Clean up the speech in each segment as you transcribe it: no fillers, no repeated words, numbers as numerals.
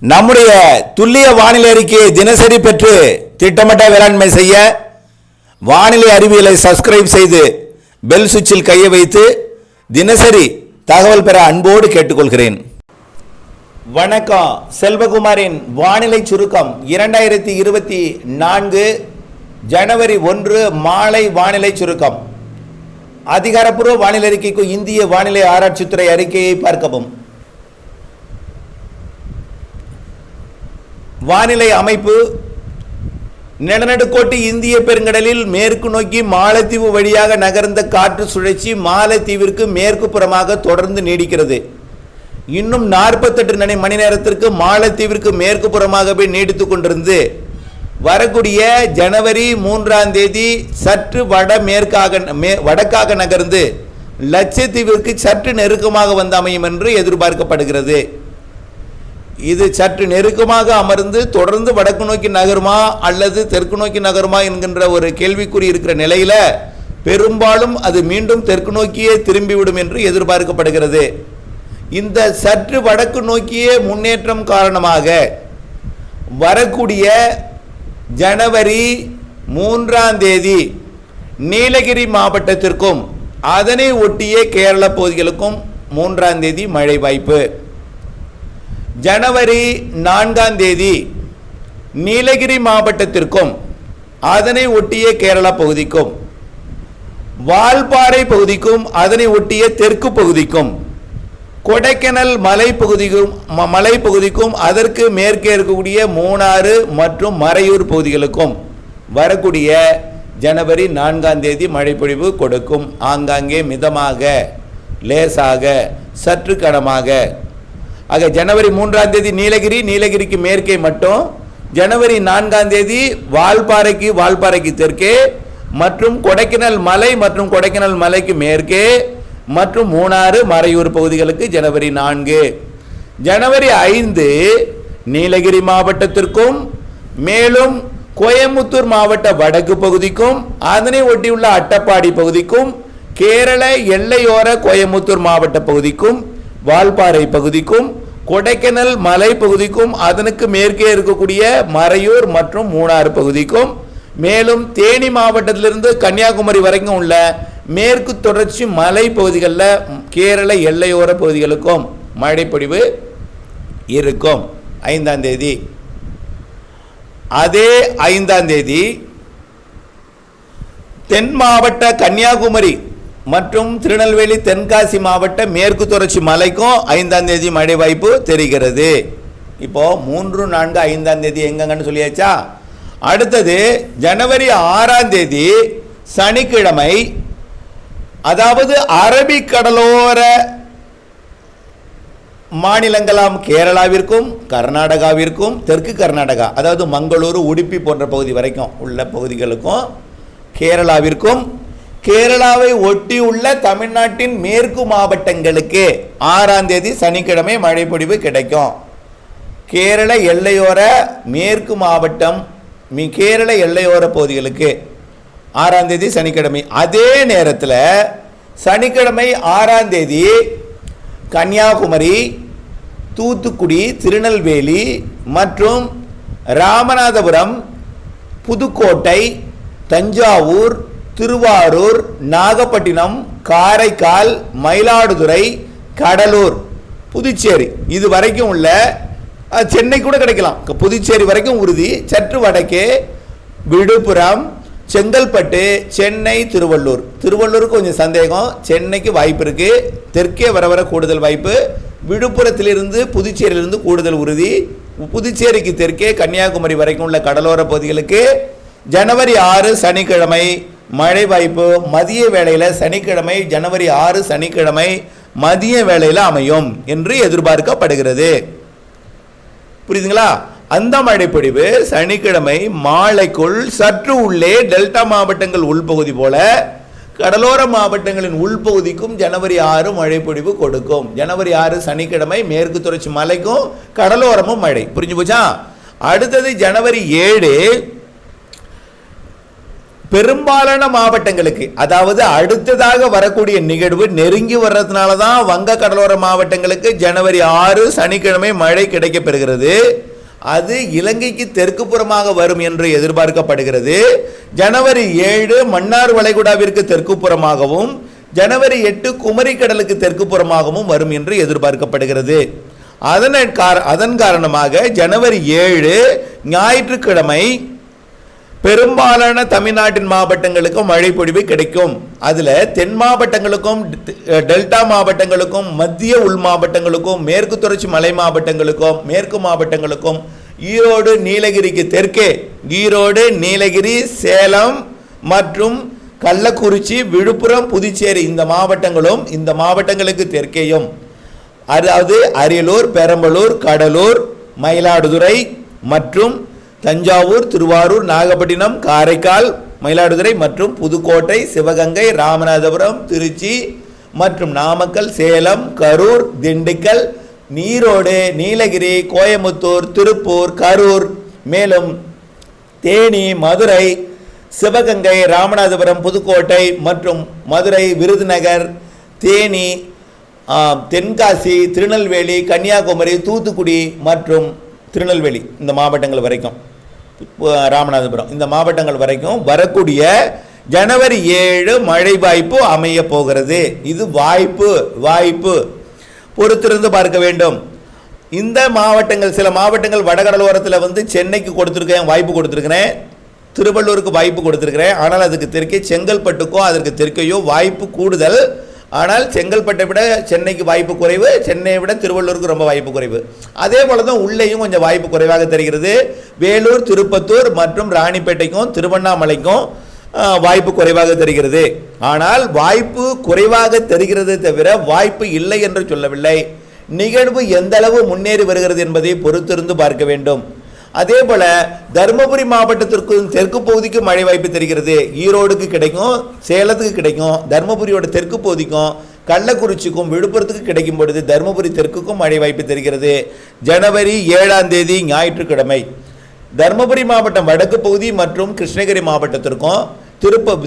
நம்முடைய துல்லிய வானிலை அறிக்கையை தினசரி பெற்று திட்டமிட்ட வேளாண்மை செய்ய வானிலை அறிவியலை சப்ஸ்கிரைப் செய்து பெல் சுவிட்சில் கையை வைத்து தினசரி தகவல் பெற அன்போடு கேட்டுக்கொள்கிறேன். வணக்கம். செல்வகுமாரின் வானிலை சுருக்கம் 2024 ஜனவரி 1 மாலை வானிலை சுருக்கம். அதிகாரப்பூர்வ வானிலை அறிக்கைக்கு இந்திய வானிலை ஆராய்ச்சித்துறை அறிக்கையை பார்க்கவும். வானிலை அமைப்பு: நிலநடுக்கோட்டு இந்திய பெருங்கடலில் மேற்கு நோக்கி மாலத்தீவு வழியாக நகர்ந்த காற்று சுழற்சி மாலத்தீவிற்கு மேற்கு புறமாக தொடர்ந்து நீடிக்கிறது. இன்னும் 48 மணி நேரத்திற்கு மாலத்தீவிற்கு மேற்கு புறமாகவே நீடித்துக் கொண்டிருந்து வரக்கூடிய ஜனவரி 3ஆம் தேதி சற்று வடக்காக நகர்ந்து லட்சத்தீவிற்கு சற்று நெருக்கமாக வந்து அமையும் என்று எதிர்பார்க்கப்படுகிறது. இது சற்று நெருக்கமாக அமர்ந்து தொடர்ந்து வடக்கு நோக்கி நகருமா அல்லது தெற்கு நோக்கி நகருமா என்கின்ற ஒரு கேள்விக்குறி இருக்கிற நிலையில பெரும்பாலும் அது மீண்டும் தெற்கு நோக்கியே திரும்பிவிடும் என்று எதிர்பார்க்கப்படுகிறது. இந்த சற்று வடக்கு நோக்கிய முன்னேற்றம் காரணமாக வரக்கூடிய ஜனவரி 3ஆம் தேதி நீலகிரி மாவட்டத்திற்கும் அதனை ஒட்டிய கேரள பகுதிகளுக்கும் 3ஆம் தேதி மழை வாய்ப்பு. ஜனவரி 4ஆம் தேதி நீலகிரி மாவட்டத்திற்கும் அதனை ஒட்டிய கேரள பகுதிக்கும் வால்பாறை பகுதிக்கும் அதனை ஒட்டிய தெற்கு பகுதிக்கும் கொடைக்கானல் மலைப்பகுதிக்கும் அதற்கு மேற்கே இருக்கக்கூடிய மூணாறு மற்றும் மறையூர் பகுதிகளுக்கும் வரக்கூடிய ஜனவரி 4ஆம் தேதி மழைப்பொழிவு கொடுக்கும். ஆங்காங்கே மிதமாக, லேசாக, சற்று கனமாக. ஆக ஜனவரி 3ஆம் தேதி நீலகிரிக்கு மேற்கே மட்டும், ஜனவரி 4ஆம் தேதி வால்பாறைக்கு தெற்கே மற்றும் கொடைக்கானல் மலை மற்றும் கொடைக்கானல் மலைக்கு மேற்கே மற்றும் மூணாறு மறையூர் பகுதிகளுக்கு ஜனவரி 4. ஜனவரி 5 நீலகிரி மாவட்டத்திற்கும் மேலும் கோயம்புத்தூர் மாவட்ட வடக்கு பகுதிக்கும் அதனை ஒட்டியுள்ள அட்டப்பாடி பகுதிக்கும் கேரள எல்லையோர கோயம்புத்தூர் மாவட்ட பகுதிக்கும் வால்பாறை பகுதிக்கும் கொடைக்கானல் மலை பகுதிக்கும் அதனுக்கு மேற்கே இருக்கக்கூடிய மறையூர் மற்றும் மூணாறு பகுதிக்கும் மேலும் தேனி மாவட்டத்திலிருந்து கன்னியாகுமரி வரைக்கும் உள்ள மேற்கு தொடர்ச்சி மலை பகுதிகளில் கேரள எல்லையோர பகுதிகளுக்கும் மழைப்பொழிவு இருக்கும் 5ஆம் தேதி. அதே 5ஆம் தேதி தென் மாவட்ட கன்னியாகுமரி மற்றும் திருநெல்வேலி தென்காசி மாவட்ட மேற்கு தொடர்ச்சி மலைக்கும் 5ஆம் தேதி மழை வாய்ப்பு தெரிகிறது. இப்போ 3, 4, 5ஆம் தேதி எங்கன்னு சொல்லியாச்சா. அடுத்தது ஜனவரி 6ஆம் தேதி சனிக்கிழமை, அதாவது அரபிக்கடலோர மாநிலங்களாம் கேரளாவிற்கும் கர்நாடகாவிற்கும் தெற்கு கர்நாடகா, அதாவது மங்களூரு, உடுப்பி போன்ற பகுதி வரைக்கும் உள்ள பகுதிகளுக்கும் கேரளாவிற்கும் கேரளாவை ஒட்டியுள்ள தமிழ்நாட்டின் மேற்கு மாவட்டங்களுக்கு 6ஆம் தேதி சனிக்கிழமை மழைப்பொழிவு கிடைக்கும். கேரள எல்லையோர மேற்கு மாவட்டம் கேரள எல்லையோர பகுதிகளுக்கு 6ஆம் தேதி சனிக்கிழமை. அதே நேரத்தில் சனிக்கிழமை 6ஆம் தேதி கன்னியாகுமரி, தூத்துக்குடி, திருநெல்வேலி மற்றும் ராமநாதபுரம், புதுக்கோட்டை, தஞ்சாவூர், திருவாரூர், நாகப்பட்டினம், காரைக்கால், மயிலாடுதுறை, கடலூர், புதுச்சேரி இது வரைக்கும் உள்ள, சென்னை கூட கிடைக்கலாம், புதுச்சேரி வரைக்கும் உறுதி. சற்று வடக்கே விழுப்புரம், செங்கல்பட்டு, சென்னை, திருவள்ளூருக்கு கொஞ்சம் சந்தேகம், சென்னைக்கு வாய்ப்பு இருக்கு. தெற்கே வர கூடுதல் வாய்ப்பு. விழுப்புரத்திலிருந்து புதுச்சேரியிலிருந்து கூடுதல் உறுதி. புதுச்சேரிக்கு தெற்கே கன்னியாகுமரி வரைக்கும் உள்ள கடலோர பகுதிகளுக்கு ஜனவரி 6 சனிக்கிழமை மழை வாய்ப்பு. மதிய வேளையில் சனிக்கிழமை ஜனவரி 6 சனிக்கிழமை மதிய வேளையில் அமையும் என்று எதிர்பார்க்கப்படுகிறது. புரியுதுங்களா? அந்த மழைப்பொழிவு சனிக்கிழமை மாலைக்குள் சற்று உள்ளே டெல்டா மாவட்டங்கள் உள்பகுதி போல கடலோர மாவட்டங்களின் உள்பகுதிக்கும் ஜனவரி 6 மழைப்பொழிவு கொடுக்கும். ஜனவரி 6 சனிக்கிழமை மேற்கு தொடர்ச்சி மலைக்கும் கடலோரமும் மழை. புரிஞ்சு போச்சா? அடுத்தது ஜனவரி 7 பெரும்பாலான மாவட்டங்களுக்கு, அதாவது அடுத்ததாக வரக்கூடிய நிகழ்வு நெருங்கி வர்றதுனால தான் வங்க கடலோர மாவட்டங்களுக்கு ஜனவரி 6 சனிக்கிழமை மழை கிடைக்கப் பெறுகிறது. அது இலங்கைக்கு தெற்கு புறமாக வரும் என்று எதிர்பார்க்கப்படுகிறது. ஜனவரி 7 மன்னார் வளைகுடாவிற்கு தெற்கு புறமாகவும் ஜனவரி 8 குமரி கடலுக்கு தெற்கு புறமாகவும் வரும் என்று எதிர்பார்க்கப்படுகிறது. அதன் காரணமாக ஜனவரி 7 ஞாயிற்றுக்கிழமை பெரும்பாலான தமிழ்நாட்டின் மாவட்டங்களுக்கும் மழை பொழிவு கிடைக்கும். அதில் தென் மாவட்டங்களுக்கும் டெல்டா மாவட்டங்களுக்கும் மத்திய உள் மாவட்டங்களுக்கும் மேற்கு தொடர்ச்சி மலை மாவட்டங்களுக்கும் மேற்கு மாவட்டங்களுக்கும் ஈரோடு நீலகிரிக்கு தெற்கே ஈரோடு நீலகிரி சேலம் மற்றும் கள்ளக்குறிச்சி விழுப்புரம் புதுச்சேரி இந்த மாவட்டங்களும் இந்த மாவட்டங்களுக்கு தெற்கேயும், அதாவது அரியலூர் பெரம்பலூர் கடலூர் மயிலாடுதுறை மற்றும் தஞ்சாவூர் திருவாரூர் நாகப்பட்டினம் காரைக்கால் மயிலாடுதுறை மற்றும் புதுக்கோட்டை சிவகங்கை ராமநாதபுரம் திருச்சி மற்றும் நாமக்கல் சேலம் கரூர் திண்டுக்கல் ஈரோடு நீலகிரி கோயம்புத்தூர் திருப்பூர் கரூர் மேலும் தேனி மதுரை சிவகங்கை ராமநாதபுரம் புதுக்கோட்டை மற்றும் மதுரை விருதுநகர் தேனி தென்காசி திருநெல்வேலி கன்னியாகுமரி தூத்துக்குடி மற்றும் திருநெல்வேலி இந்த மாவட்டங்கள் வரைக்கும் ராமநாதபுரம் இந்த மாவட்டங்கள் வரைக்கும் வரக்கூடிய ஜனவரி 7 மழை வாய்ப்பு அமைய போகிறது. இது வாய்ப்பு பொறுத்திருந்து பார்க்க வேண்டும். இந்த மாவட்டங்கள் சில மாவட்டங்கள் வடகடலோரத்தில் வந்து சென்னைக்கு வாய்ப்பு கொடுத்துருக்கிறேன், திருவள்ளூருக்கு வாய்ப்பு கொடுத்துருக்கிறேன். ஆனால் அதுக்கு தெற்கே செங்கல்பட்டுக்கோ அதற்கு தெற்கையோ வாய்ப்பு கூடுதல். ஆனால் செங்கல்பட்டை விட சென்னைக்கு வாய்ப்பு குறைவு, சென்னையை விட திருவள்ளூருக்கு ரொம்ப வாய்ப்பு குறைவு. அதே போல தான் உள்ளேயும் கொஞ்சம் வாய்ப்பு குறைவாக தெரிகிறது. வேலூர் திருப்பத்தூர் மற்றும் ராணிப்பேட்டைக்கும் திருவண்ணாமலைக்கும் வாய்ப்பு குறைவாக தெரிகிறது. ஆனால் வாய்ப்பு குறைவாக தெரிகிறது தவிர வாய்ப்பு இல்லை என்று சொல்லவில்லை. நிகழ்வு எந்த அளவு முன்னேறி வருகிறது என்பதை பொறுத்திருந்து பார்க்க வேண்டும். அதே போல தருமபுரி மாவட்டத்திற்கும் தெற்கு பகுதிக்கும் மழை வாய்ப்பு தெரிகிறது. ஈரோடுக்கு கிடைக்கும், சேலத்துக்கு கிடைக்கும், தருமபுரியோட தெற்கு பகுதிக்கும் கள்ளக்குறிச்சிக்கும் விழுப்புரத்துக்கு கிடைக்கும் பொழுது தருமபுரி தெற்குக்கும் மழை வாய்ப்பு தெரிகிறது. ஜனவரி 7 ஞாயிற்றுக்கிழமை தருமபுரி மாவட்டம் வடக்கு பகுதி மற்றும் கிருஷ்ணகிரி மாவட்டத்திற்கும்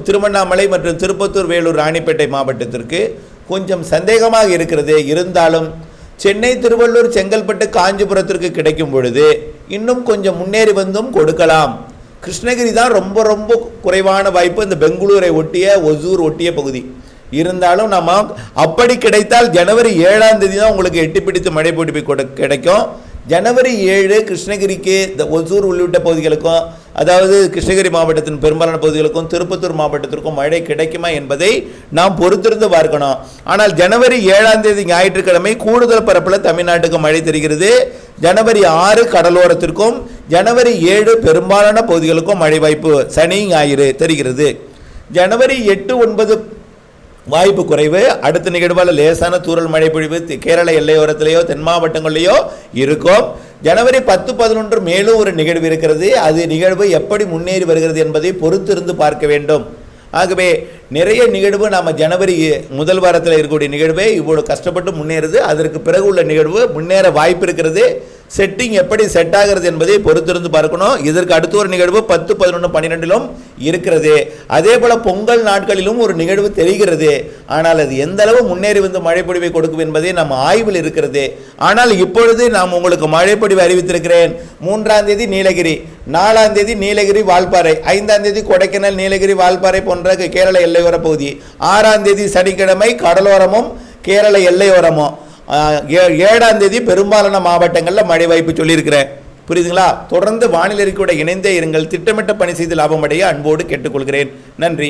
திருவண்ணாமலை மற்றும் திருப்பத்தூர் வேலூர் ராணிப்பேட்டை மாவட்டத்திற்கு கொஞ்சம் சந்தேகமாக இருக்கிறது. இருந்தாலும் சென்னை திருவள்ளூர் செங்கல்பட்டு காஞ்சிபுரத்திற்கு கிடைக்கும் பொழுது இன்னும் கொஞ்சம் முன்னேறி வந்தும் கொடுக்கலாம். கிருஷ்ணகிரி தான் ரொம்ப ரொம்ப குறைவான வாய்ப்பு, இந்த பெங்களூரை ஒட்டிய ஒசூர் ஒட்டிய பகுதி. இருந்தாலும் நம்ம அப்படி கிடைத்தால் ஜனவரி 7 தான் உங்களுக்கு எட்டி பிடித்து மழை பொழிவு கிடைக்கும். ஜனவரி 7 கிருஷ்ணகிரிக்கு ஒசூர் உள்ளிட்ட பகுதிகளுக்கும், அதாவது கிருஷ்ணகிரி மாவட்டத்தின் பெரும்பாலான பகுதிகளுக்கும் திருப்பத்தூர் மாவட்டத்திற்கும் மழை கிடைக்குமா என்பதை நாம் பொறுத்திருந்து பார்க்கணும். ஆனால் ஜனவரி 7 ஞாயிற்றுக்கிழமை கூடுதல் பரப்பில் தமிழ்நாட்டுக்கு மழை தெரிகிறது. ஜனவரி 6 கடலோரத்திற்கும் ஜனவரி 7 பெரும்பாலான பகுதிகளுக்கும் மழை வாய்ப்பு சனி ஞாயிறு தெரிகிறது. ஜனவரி 8 9 வாய்ப்பு குறைவு. அடுத்த நிகழ்வால் லேசான தூறல் மழை பொழிவு கேரள எல்லையோரத்திலேயோ தென் மாவட்டங்களிலேயோ இருக்கும். ஜனவரி 10 11 மேலும் ஒரு நிகழ்வு இருக்கிறது. அது நிகழ்வு எப்படி முன்னேறி வருகிறது என்பதை பொறுத்திருந்து பார்க்க வேண்டும். ஆகவே நிறைய நிகழ்வு நாம் ஜனவரி முதல் வாரத்தில் இருக்கக்கூடிய நிகழ்வே இவ்வளோ கஷ்டப்பட்டு முன்னேறுது. அதற்கு பிறகு உள்ள நிகழ்வு முன்னேற வாய்ப்பு இருக்கிறது. செட்டிங் எப்படி செட் ஆகிறது என்பதை பொறுத்திருந்து பார்க்கணும். இதற்கு அடுத்த ஒரு நிகழ்வு 10 11 12 இருக்கிறது. அதே போல பொங்கல் நாட்களிலும் ஒரு நிகழ்வு தெரிகிறது. ஆனால் அது எந்த அளவு முன்னேறி வந்து மழைப்பொழிவை கொடுக்கும் என்பதை நம்ம ஆய்வில் இருக்கிறது. ஆனால் இப்பொழுது நாம் உங்களுக்கு மழைப்பொழிவு அறிவித்திருக்கிறேன். 3 நீலகிரி, 4 நீலகிரி வால்பாறை, 5 கொடைக்கானல் நீலகிரி வால்பாறை போன்ற கேரள எல்லையோர பகுதி, 6 சனிக்கிழமை கடலோரமும் கேரள எல்லையோரமும், 7 பெரும்பாலான மாவட்டங்களில் மழை வாய்ப்பு சொல்லியிருக்கிறேன். புரியுதுங்களா? தொடர்ந்து வானிலை அறிக்கையோட இணைந்தே இருங்கள். திட்டமிட்ட பணி செய்து லாபம் அடைய அன்போடு கேட்டுக்கொள்கிறேன். நன்றி.